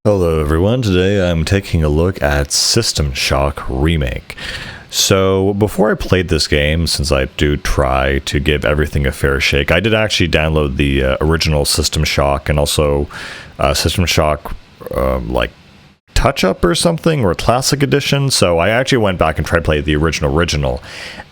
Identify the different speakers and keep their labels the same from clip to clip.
Speaker 1: Hello everyone, today I'm taking a look at System Shock Remake. So before I played this game, since I do try to give everything a fair shake, I did actually download the original System Shock and also System Shock like Touch Up or something, or Classic Edition. So I actually went back and tried to play the original,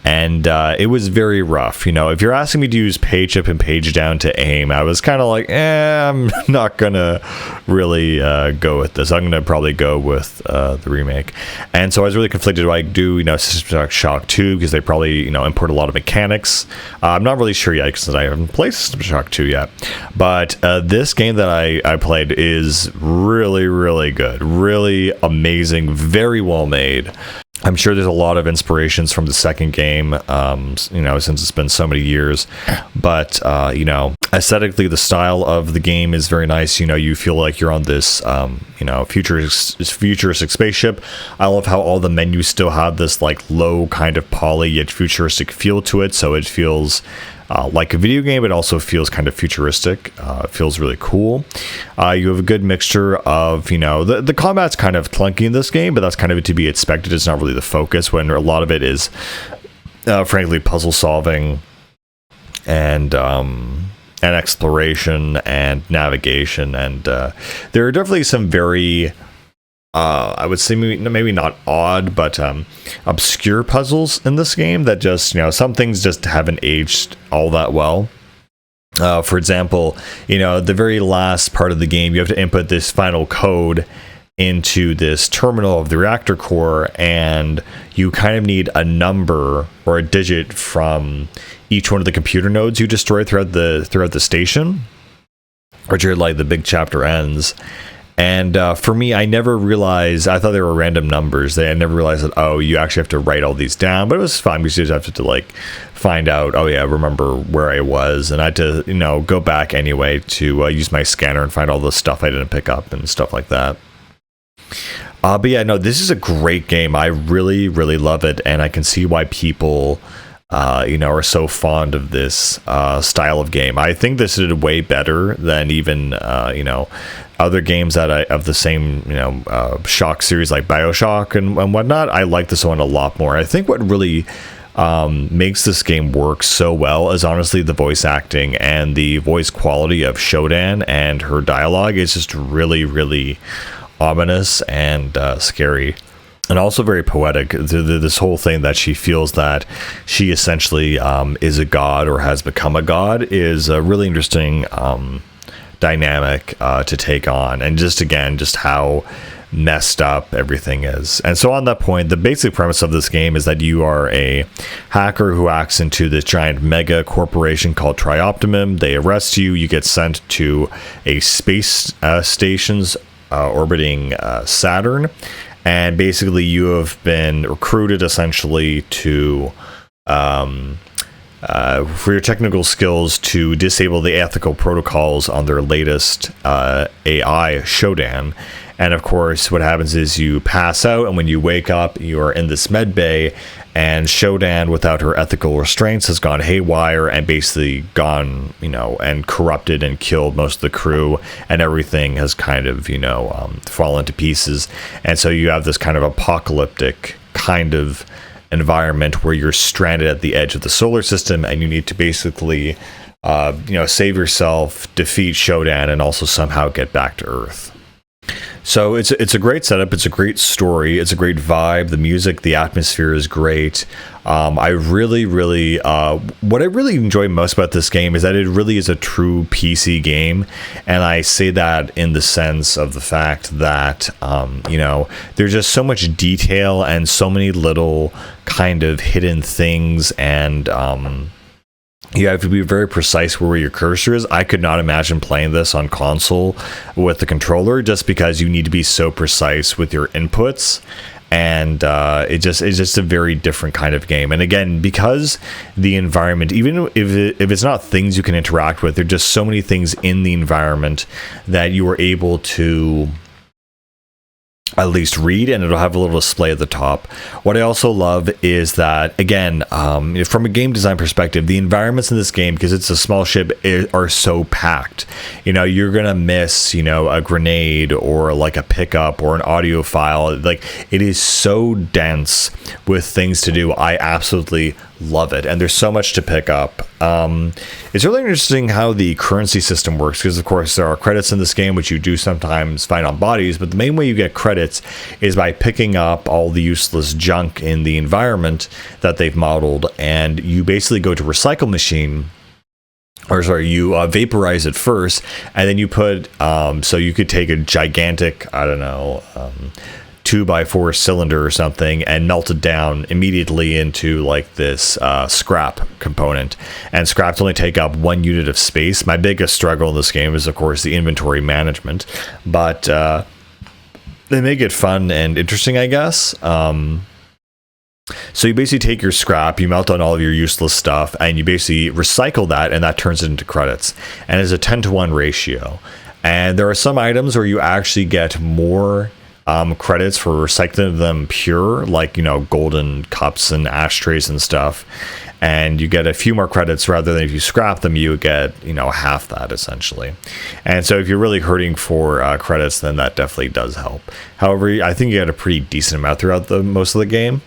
Speaker 1: and it was very rough. You know, if you're asking me to use page up and page down to aim, I was kind of like, I'm not gonna really go with this. I'm gonna probably go with the remake. And so I was really conflicted. Do I do, System Shock 2, because they probably, import a lot of mechanics. I'm not really sure yet, because I haven't played System Shock 2 yet. But this game that I played is really, really good. Really amazing, very well made. I'm sure there's a lot of inspirations from the second game, since it's been so many years. But, aesthetically, the style of the game is very nice. You feel like you're on this, futuristic spaceship. I love how all the menus still have this, like, low kind of poly yet futuristic feel to it. So it feels like a video game, it also feels kind of futuristic. It feels really cool. You have a good mixture of, the combat's kind of clunky in this game, but that's kind of to be expected. It's not really the focus, when a lot of it is, frankly, puzzle solving and exploration and navigation. And there are definitely some very... I would say maybe not odd, but obscure puzzles in this game that just, some things just haven't aged all that well. For example, the very last part of the game, you have to input this final code into this terminal of the reactor core, and you kind of need a number or a digit from each one of the computer nodes you destroy throughout the station, which are like the big chapter ends. And for me, I never realized, I thought they were random numbers. I never realized that, you actually have to write all these down. But it was fine, because you just have to like find out, remember where I was. And I had to, go back anyway to use my scanner and find all the stuff I didn't pick up and stuff like that. But yeah, no, this is a great game. I really, really love it. And I can see why people... are so fond of this style of game. I think this is way better than even other games that of the same Shock series like BioShock and whatnot. I like this one a lot more. I think what really makes this game work so well is honestly the voice acting and the voice quality of Shodan, and her dialogue is just really, really ominous and scary. And also very poetic. This whole thing that she feels that she essentially is a god or has become a god is a really interesting dynamic to take on. And just how messed up everything is. And so on that point, the basic premise of this game is that you are a hacker who hacks into this giant mega corporation called Trioptimum. They arrest you. You get sent to a space stations orbiting Saturn. And basically, you have been recruited essentially to, for your technical skills, to disable the ethical protocols on their latest AI, Shodan. And of course, what happens is you pass out, and when you wake up, you are in this med bay, and Shodan, without her ethical restraints, has gone haywire and basically gone, and corrupted and killed most of the crew, and everything has kind of, fallen to pieces. And so you have this kind of apocalyptic kind of environment where you're stranded at the edge of the solar system, and you need to basically, save yourself, defeat Shodan, and also somehow get back to Earth. So it's a great setup. It's a great story. It's a great vibe. The music, the atmosphere is great. I really, really, what I really enjoy most about this game is that it really is a true PC game. And I say that in the sense of the fact that, there's just so much detail and so many little kind of hidden things, and, you have to be very precise where your cursor is. I could not imagine playing this on console with the controller, just because you need to be so precise with your inputs. And it's just a very different kind of game. And again, because the environment, even if it's not things you can interact with, there are just so many things in the environment that you are able to at least read, and it'll have a little display at the top. What I also love is that, again, from a game design perspective, the environments in this game, because it's a small ship, are so packed. You're gonna miss a grenade or like a pickup or an audio file. Like, it is so dense with things to do. I absolutely love it, and there's so much to pick up. It's really interesting how the currency system works, because of course there are credits in this game, which you do sometimes find on bodies, but the main way you get credits is by picking up all the useless junk in the environment that they've modeled, and you basically go to recycle machine, or sorry, you vaporize it first, and then you put so you could take a gigantic, I don't know, 2x4 cylinder or something and melt it down immediately into like this scrap component, and scraps only take up 1 unit of space. My biggest struggle in this game is of course the inventory management, but they make it fun and interesting, I guess. So you basically take your scrap, you melt down all of your useless stuff, and you basically recycle that, and that turns it into credits, and it's a 10-to-1 ratio. And there are some items where you actually get more credits for recycling them pure, like golden cups and ashtrays and stuff, and you get a few more credits rather than if you scrap them you get half that essentially. And so if you're really hurting for credits, then that definitely does help. However, I think you get a pretty decent amount throughout the most of the game,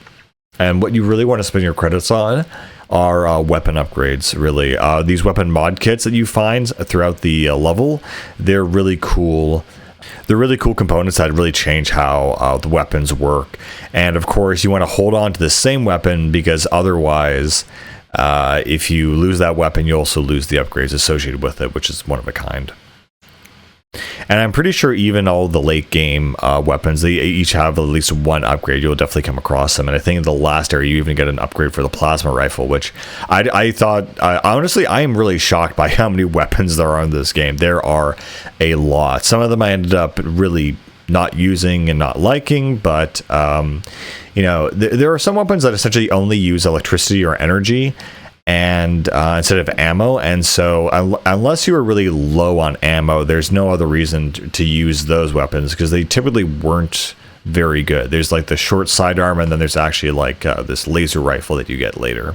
Speaker 1: and what you really want to spend your credits on are weapon upgrades, really. These weapon mod kits that you find throughout the level, they're really cool. They're really cool components that really change how the weapons work. And of course, you want to hold on to the same weapon, because otherwise, if you lose that weapon, you also lose the upgrades associated with it, which is one of a kind. And I'm pretty sure even all the late game weapons, they each have at least one upgrade. You'll definitely come across them. And I think in the last area, you even get an upgrade for the plasma rifle, which I thought, honestly, I am really shocked by how many weapons there are in this game. There are a lot. Some of them I ended up really not using and not liking, but there are some weapons that essentially only use electricity or energy, and instead of ammo, and so unless you are really low on ammo, there's no other reason to use those weapons, because they typically weren't very good. There's like the short sidearm, and then there's actually like this laser rifle that you get later.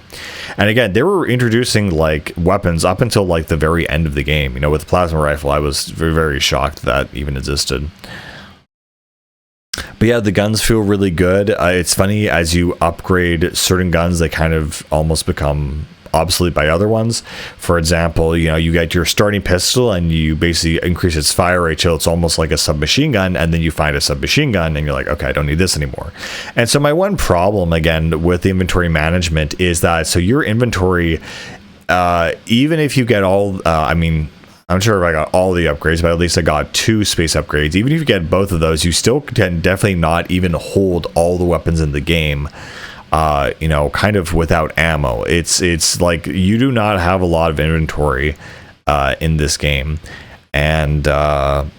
Speaker 1: And again, they were introducing like weapons up until like the very end of the game. With the plasma rifle, I was very, very shocked that even existed. But yeah, the guns feel really good. It's funny, as you upgrade certain guns, they kind of almost become obsolete by other ones. For example, you get your starting pistol and you basically increase its fire rate till it's almost like a submachine gun, and then you find a submachine gun and you're like, okay, I don't need this anymore. And so my one problem again with the inventory management is that, so your inventory, even if you get all, I'm sure if I got all the upgrades, but at least I got 2 space upgrades. Even if you get both of those, you still can definitely not even hold all the weapons in the game, kind of without ammo. It's like you do not have a lot of inventory in this game. And that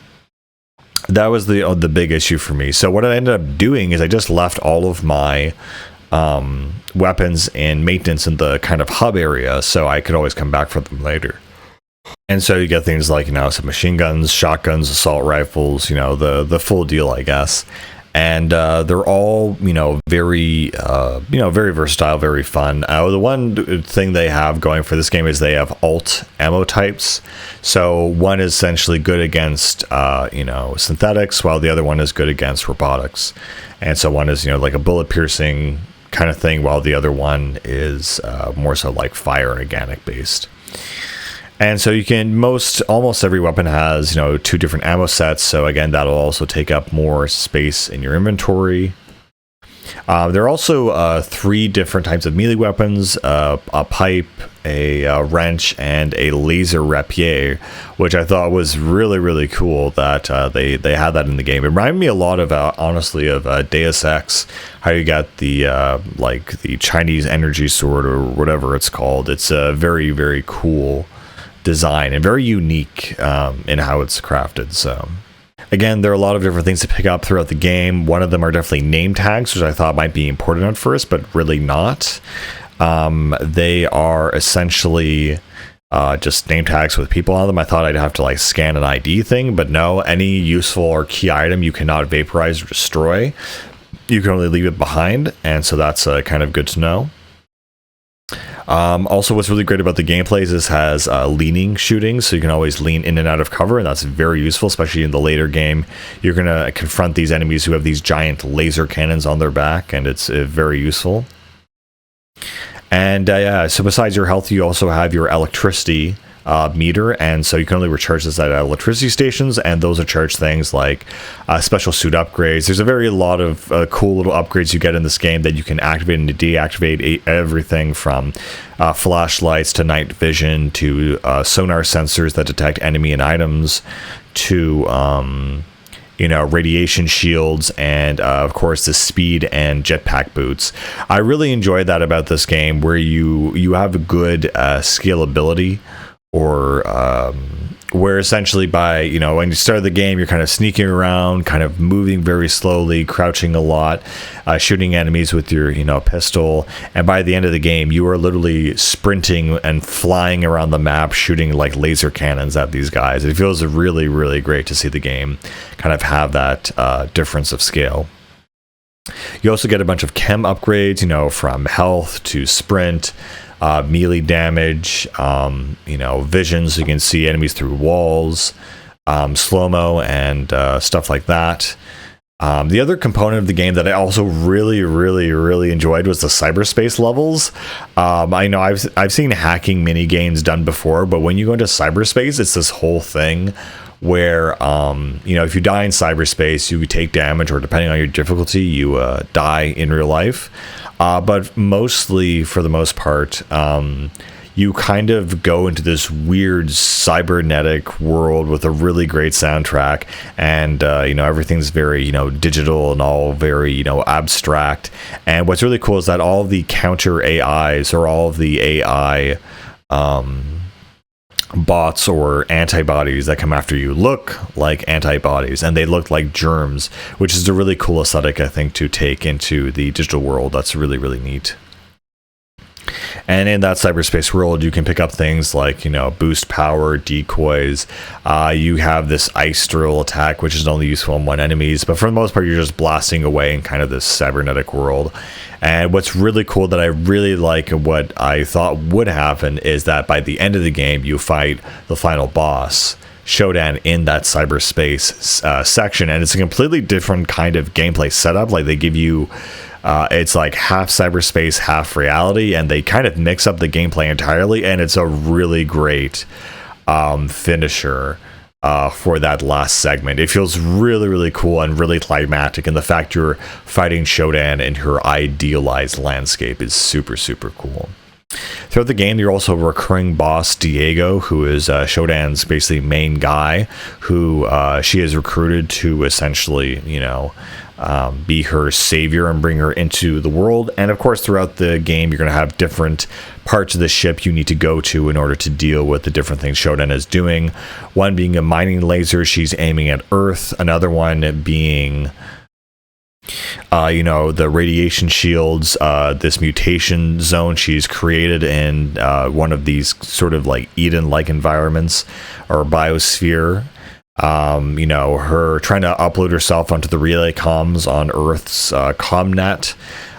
Speaker 1: was the big issue for me. So what I ended up doing is I just left all of my weapons in maintenance in the kind of hub area, so I could always come back for them later. And so you get things like, some machine guns, shotguns, assault rifles, the full deal, I guess. And they're all, very, very versatile, very fun. The one thing they have going for this game is they have alt ammo types. So one is essentially good against, synthetics, while the other one is good against robotics. And so one is, like a bullet piercing kind of thing, while the other one is more so like fire and organic based. And so you can, almost every weapon has, 2 different ammo sets. So again, that'll also take up more space in your inventory. There are also 3 different types of melee weapons, a pipe, a wrench, and a laser rapier, which I thought was really, really cool that they had that in the game. It reminded me a lot of, honestly, of Deus Ex, how you got the, the Chinese energy sword or whatever it's called. It's a very, very cool design and very unique in how it's crafted. So again, there are a lot of different things to pick up throughout the game. One of them are definitely name tags, which I thought might be important at first, but really not. They are essentially just name tags with people on them. I thought I'd have to like scan an ID thing, but no, any useful or key item you cannot vaporize or destroy. You can only leave it behind, and so that's kind of good to know. Also, what's really great about the gameplay is this has leaning shooting, so you can always lean in and out of cover, and that's very useful, especially in the later game. You're going to confront these enemies who have these giant laser cannons on their back, and it's very useful. And so besides your health, you also have your electricity meter, and so you can only recharge this at electricity stations, and those are charged things like special suit upgrades. There's a very lot of cool little upgrades you get in this game that you can activate and deactivate, everything from flashlights to night vision to sonar sensors that detect enemy and items to radiation shields, and of course the speed and jetpack boots. I really enjoy that about this game, where you have a good scalability, or where essentially by when you start the game, you're kind of sneaking around, kind of moving very slowly, crouching a lot, shooting enemies with your pistol, and by the end of the game you are literally sprinting and flying around the map, shooting like laser cannons at these guys. It feels really, really great to see the game kind of have that difference of scale. You also get a bunch of chem upgrades, from health to sprint, melee damage, vision, so you can see enemies through walls, slow-mo, and stuff like that. The other component of the game that I also really, really, really enjoyed was the cyberspace levels. I know I've seen hacking mini games done before, but when you go into cyberspace, it's this whole thing where if you die in cyberspace, you take damage, or depending on your difficulty, you die in real life. But mostly, for the most part, you kind of go into this weird cybernetic world with a really great soundtrack, and everything's very digital and all very abstract. And what's really cool is that all of the counter AIs, or all of the AI bots or antibodies that come after you, look like antibodies, and they look like germs, which is a really cool aesthetic, I think, to take into the digital world. That's really, really neat. And in that cyberspace world, you can pick up things like, boost power, decoys. You have this ice drill attack, which is only useful on one enemies, but for the most part, you're just blasting away in kind of this cybernetic world. And what's really cool that I really like, and what I thought would happen, is that by the end of the game, you fight the final boss, Shodan, in that cyberspace section, and it's a completely different kind of gameplay setup. Like, they give you it's like half cyberspace, half reality, and they kind of mix up the gameplay entirely, and it's a really great finisher for that last segment. It feels really, really cool and really climactic, and the fact you're fighting Shodan in her idealized landscape is super, super cool. Throughout the game, you're also a recurring boss, Diego, who is Shodan's basically main guy, who she has recruited to essentially, be her savior and bring her into the world. And of course, throughout the game, you're going to have different parts of the ship you need to go to in order to deal with the different things Shodan is doing. One being a mining laser, she's aiming at Earth. Another one being the radiation shields, this mutation zone she's created in one of these sort of like Eden-like environments, or biosphere. Her trying to upload herself onto the relay comms on Earth's comnet.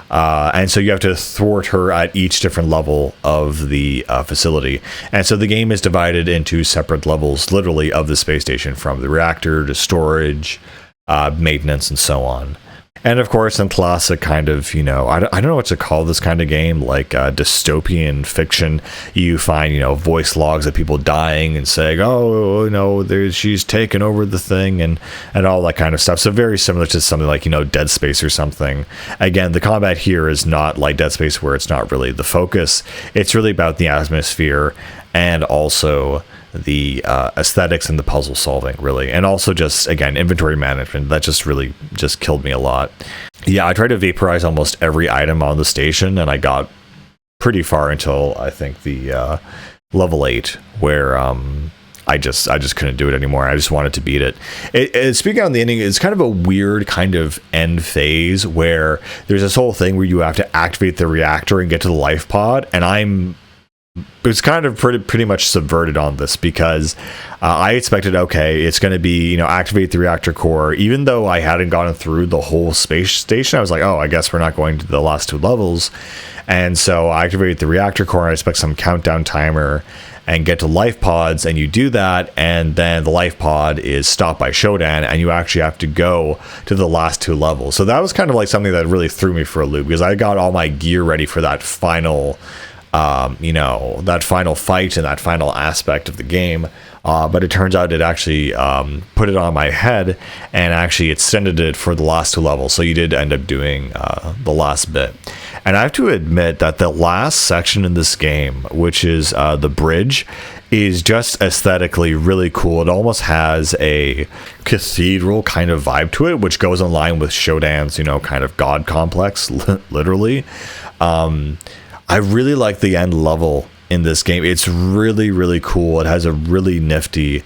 Speaker 1: And so you have to thwart her at each different level of the facility. And so the game is divided into separate levels, literally, of the space station, from the reactor to storage, maintenance, and so on. And of course, in classic kind of, I don't know what to call this kind of game, like dystopian fiction, you find, voice logs of people dying and saying, oh, she's taken over the thing, and all that kind of stuff. So very similar to something like, Dead Space or something. Again, the combat here is not like Dead Space, where it's not really the focus. It's really about the atmosphere, and also the aesthetics and the puzzle solving, really. And also just, again, inventory management. That just really just killed me a lot. Yeah, I tried to vaporize almost every item on the station, and I got pretty far until, I think, the level 8, where I just couldn't do it anymore. I just wanted to beat it. Speaking on the ending, it's kind of a weird kind of end phase, where there's this whole thing where you have to activate the reactor and get to the life pod, and I'm was kind of pretty much subverted on this, because I expected, okay, it's going to be, activate the reactor core. Even though I hadn't gotten through the whole space station, I was like, oh, I guess we're not going to the last 2 levels. And so I activate the reactor core, and I expect some countdown timer and get to life pods, and you do that, and then the life pod is stopped by Shodan, and you actually have to go to the last 2 levels. So that was kind of like something that really threw me for a loop, because I got all my gear ready for that final that final fight and that final aspect of the game, but it turns out it actually put it on my head and actually extended it for the last 2 levels. So you did end up doing the last bit. And I have to admit that the last section in this game, which is the bridge, is just aesthetically really cool. It almost has a cathedral kind of vibe to it, which goes in line with Shodan's, kind of god complex, literally. I really like the end level in this game. It's really, really cool. It has a really nifty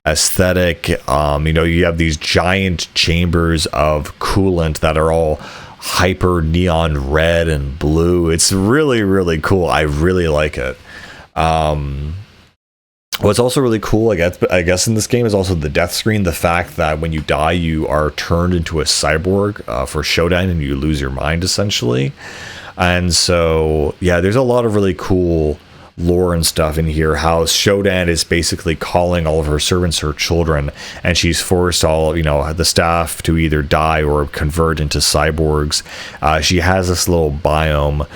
Speaker 1: aesthetic. You have these giant chambers of coolant that are all hyper neon red and blue. It's really, really cool. I really like it. What's also really cool, I guess, in this game is also the death screen. The fact that when you die, you are turned into a cyborg for Shodan, and you lose your mind, essentially. And so, yeah, there's a lot of really cool lore and stuff in here. How Shodan is basically calling all of her servants her children, and she's forced all, the staff to either die or convert into cyborgs. She has this little biome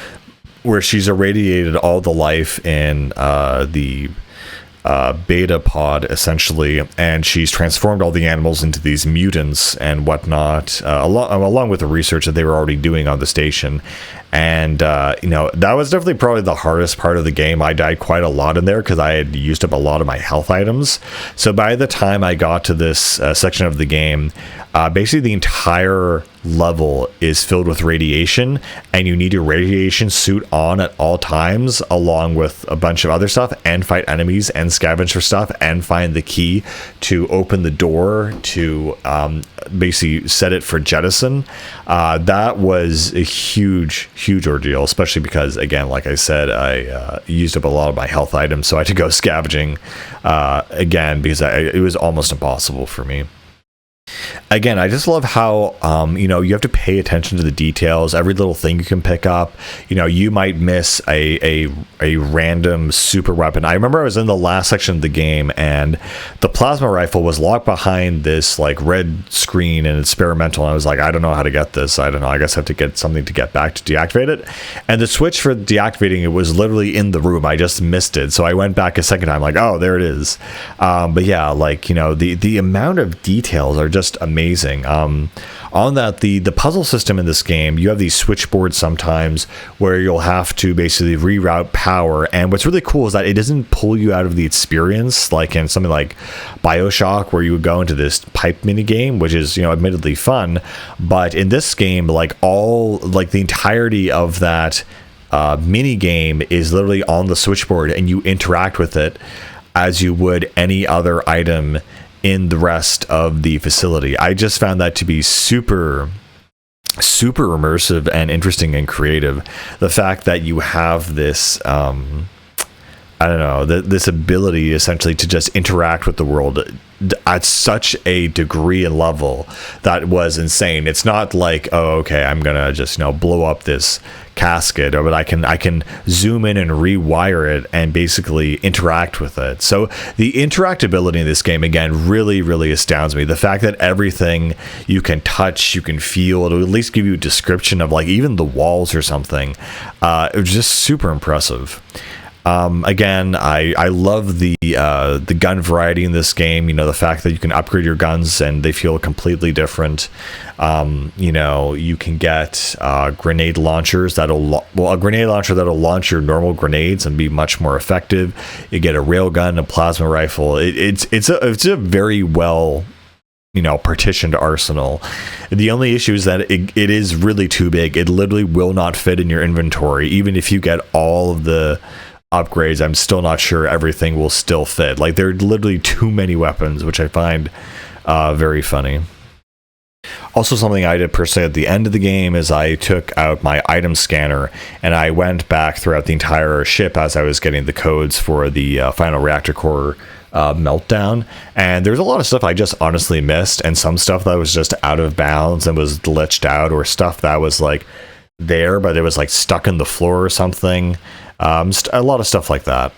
Speaker 1: where she's irradiated all the life in the beta pod, essentially, and she's transformed all the animals into these mutants and whatnot, along with the research that they were already doing on the station. And that was definitely probably the hardest part of the game. I died quite a lot in there because I had used up a lot of my health items. So by the time I got to this section of the game, basically the entire level is filled with radiation, and you need your radiation suit on at all times, along with a bunch of other stuff, and fight enemies and scavenge for stuff and find the key to open the door to basically set it for jettison. That was a huge ordeal, especially because, again, like I said, I used up a lot of my health items, so I had to go scavenging again, because it was almost impossible for me. Again, I just love how, you have to pay attention to the details, every little thing you can pick up. You might miss a random super weapon. I remember I was in the last section of the game, and the plasma rifle was locked behind this like red screen and experimental. And I was like, I don't know how to get this. I don't know. I guess I have to get something to get back to deactivate it. And the switch for deactivating it was literally in the room. I just missed it. So I went back a second time, like, oh, there it is. But yeah, the amount of details are just amazing. On that, the puzzle system in this game, you have these switchboards sometimes where you'll have to basically reroute power, and what's really cool is that it doesn't pull you out of the experience like in something like BioShock, where you would go into this pipe mini game, which is admittedly fun, but in this game, the entirety of that mini game is literally on the switchboard, and you interact with it as you would any other item in the rest of the facility. I just found that to be super immersive and interesting and creative. The fact that you have this this ability essentially to just interact with the world at such a degree and level that was insane. It's not like, oh, okay, I'm gonna just blow up this casket, but I can zoom in and rewire it and basically interact with it. So the interactability in this game, again, really astounds me. The fact that everything you can touch, you can feel, it'll at least give you a description of even the walls or something. It was just super impressive. Again, I love the gun variety in this game. The fact that you can upgrade your guns and they feel completely different. You can get grenade launchers a grenade launcher that'll launch your normal grenades and be much more effective. You get a railgun, a plasma rifle. It's a very well partitioned arsenal. The only issue is that it is really too big. It literally will not fit in your inventory, even if you get all of the upgrades. I'm still not sure everything will still fit. There are literally too many weapons, which I find very funny. Also, something I did personally at the end of the game is I took out my item scanner and I went back throughout the entire ship as I was getting the codes for the final reactor core meltdown. And there's a lot of stuff I just honestly missed, and some stuff that was just out of bounds and was glitched out, or stuff that was like there, but it was like stuck in the floor or something. A lot of stuff like that.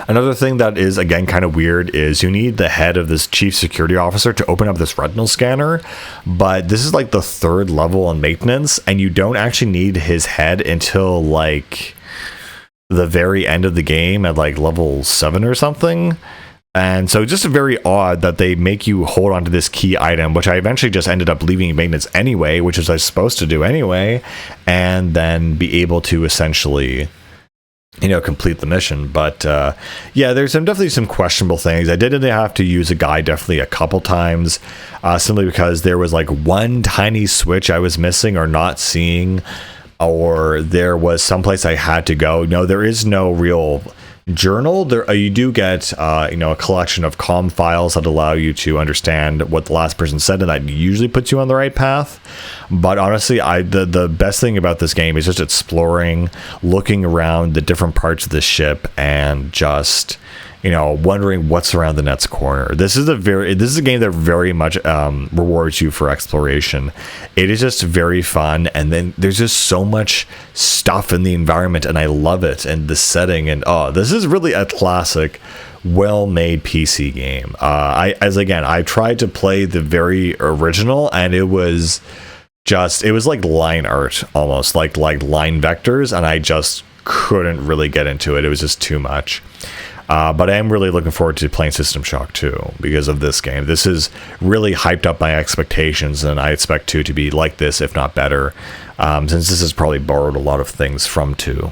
Speaker 1: Another thing that is, again, kind of weird is you need the head of this chief security officer to open up this retinal scanner, but this is like the 3rd level on maintenance, and you don't actually need his head until like the very end of the game at like level 7 or something. And so just very odd that they make you hold on to this key item, which I eventually just ended up leaving maintenance anyway, which is I was supposed to do anyway, and then be able to essentially, complete the mission. But yeah, there's definitely some questionable things. I did have to use a guide definitely a couple times, simply because there was like one tiny switch I was missing or not seeing, or there was someplace I had to go. No, there is no real journal. There you do get a collection of comm files that allow you to understand what the last person said, and that usually puts you on the right path. But honestly, the best thing about this game is just exploring, looking around the different parts of the ship, and just wondering what's around the next corner. This is a game that very much rewards you for exploration. It is just very fun, and then there's just so much stuff in the environment, and I love it, and the setting, and this is really a classic, well-made PC game. I tried to play the very original, and it was like line art, almost like line vectors, and I just couldn't really get into it. It was just too much. But I am really looking forward to playing System Shock 2 because of this game. This has really hyped up my expectations, and I expect 2 to be like this, if not better, since this has probably borrowed a lot of things from 2.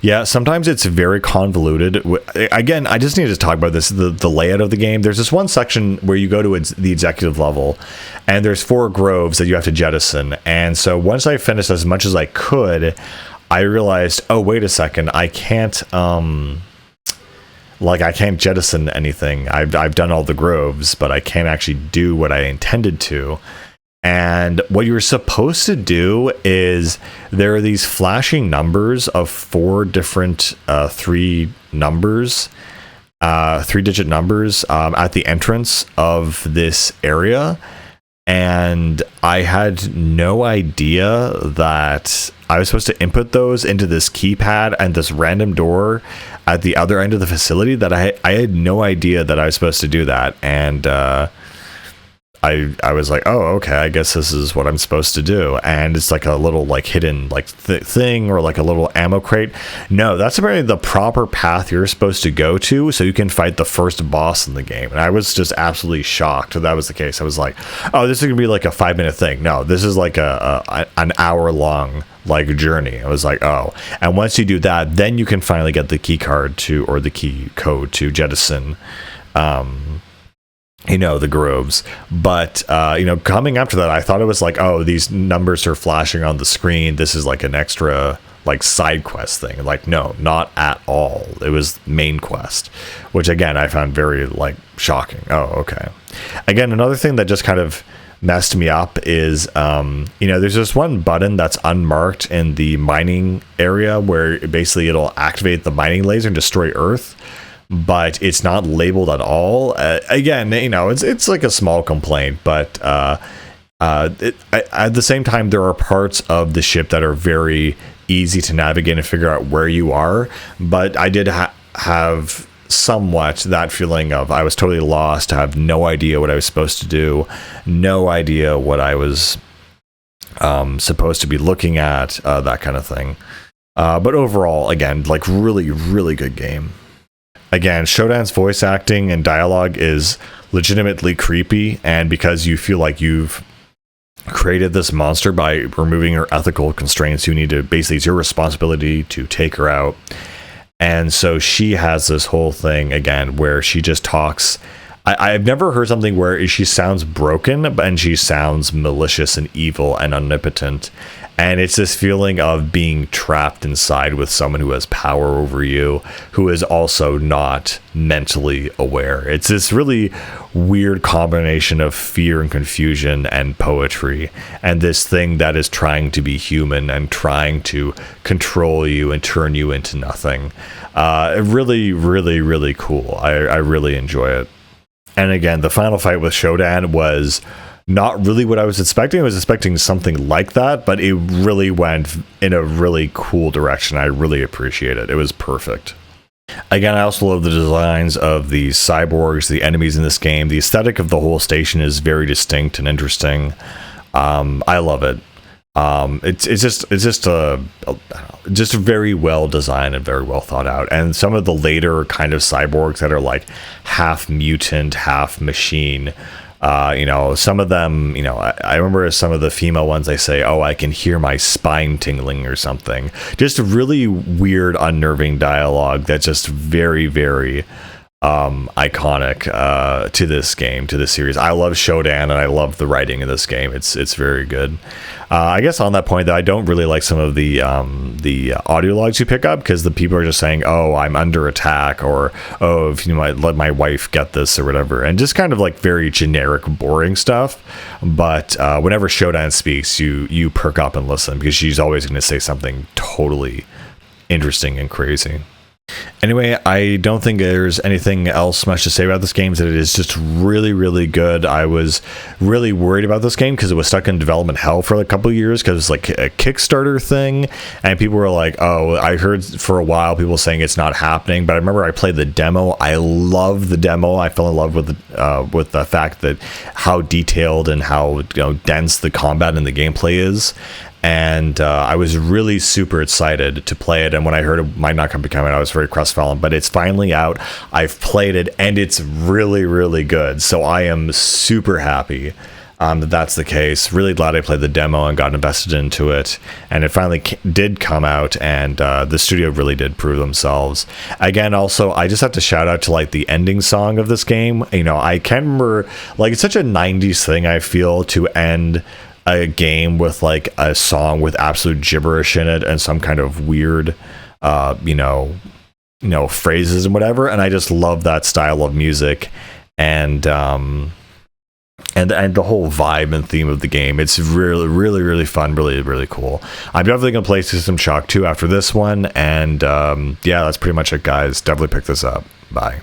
Speaker 1: Yeah, sometimes it's very convoluted. Again, I just need to talk about this, the layout of the game. There's this one section where you go to the executive level, and there's 4 groves that you have to jettison. And so once I finished as much as I could, I realized, oh, wait a second, I can't jettison anything. I've done all the groves, but I can't actually do what I intended to. And what you're supposed to do is there are these flashing numbers of 4 different 3-digit numbers at the entrance of this area. And I had no idea that I was supposed to input those into this keypad and this random door at the other end of the facility. That I had no idea that I was supposed to do that. And I was like, oh, okay, I guess this is what I'm supposed to do. And it's like a little like hidden like thing, or like a little ammo crate. No, that's apparently the proper path you're supposed to go to so you can fight the first boss in the game. And I was just absolutely shocked that was the case. I was like, oh, this is gonna be like a 5-minute thing. No, this is like an hour-long like journey. I was like, oh. And once you do that, then you can finally get the key card or the key code to jettison the groves. But coming after that, I thought it was like, oh, these numbers are flashing on the screen, this is like an extra like side quest thing. Like, no, not at all. It was main quest, which again I found very like shocking. Oh, okay. Again, another thing that just kind of messed me up is there's this one button that's unmarked in the mining area where basically it'll activate the mining laser and destroy Earth, but it's not labeled at all. Again, it's like a small complaint, but at the same time, there are parts of the ship that are very easy to navigate and figure out where you are. But I did have somewhat that feeling of I was totally lost. I have no idea what I was supposed to do, no idea what I was supposed to be looking at, that kind of thing. But overall, again, like really, really good game. Again, Shodan's voice acting and dialogue is legitimately creepy, and because you feel like you've created this monster by removing her ethical constraints, you need to basically, it's your responsibility to take her out. And so she has this whole thing again where she just talks I've never heard something where she sounds broken, and she sounds malicious and evil and omnipotent. And it's this feeling of being trapped inside with someone who has power over you, who is also not mentally aware. It's this really weird combination of fear and confusion and poetry, and this thing that is trying to be human and trying to control you and turn you into nothing. Really, really, really cool. I really enjoy it. And again, the final fight with Shodan was not really what I was expecting. I was expecting something like that, but it really went in a really cool direction. I really appreciate it. It was perfect. Again, I also love the designs of the cyborgs, the enemies in this game. The aesthetic of the whole station is very distinct and interesting. I love it. It's just very well designed and very well thought out. And some of the later kind of cyborgs that are like half mutant, half machine. Some of them, I remember some of the female ones, they say, oh, I can hear my spine tingling or something. Just really weird, unnerving dialogue that's just very, very iconic to this game, to this series. I love Shodan, and I love the writing in this game. It's very good. I guess on that point, though, I don't really like some of the audio logs you pick up, because the people are just saying, oh, I'm under attack, or oh, if you might let my wife get this, or whatever, and just kind of like very generic, boring stuff. But whenever Shodan speaks, you perk up and listen, because she's always going to say something totally interesting and crazy. Anyway, I don't think there's anything else much to say about this game. That it is just really, really good. I was really worried about this game because it was stuck in development hell for a couple of years, because it's like a Kickstarter thing, and people were like, oh, I heard for a while people saying it's not happening. But I remember I played the demo. I loved the demo. I fell in love with the fact that how detailed and how dense the combat and the gameplay is. And I was really super excited to play it. And when I heard it might not be coming out, I was very crestfallen. But it's finally out. I've played it, and it's really, really good. So I am super happy that that's the case. Really glad I played the demo and got invested into it. And it finally did come out, and the studio really did prove themselves. Again, also, I just have to shout out to like the ending song of this game. I can't remember, like, it's such a 90s thing, I feel, to end a game with like a song with absolute gibberish in it and some kind of weird phrases and whatever, and I just love that style of music and the whole vibe and theme of the game. It's really, really, really fun, really, really cool. I'm definitely gonna play System Shock 2 after this one, and that's pretty much it, guys. Definitely pick this up. Bye.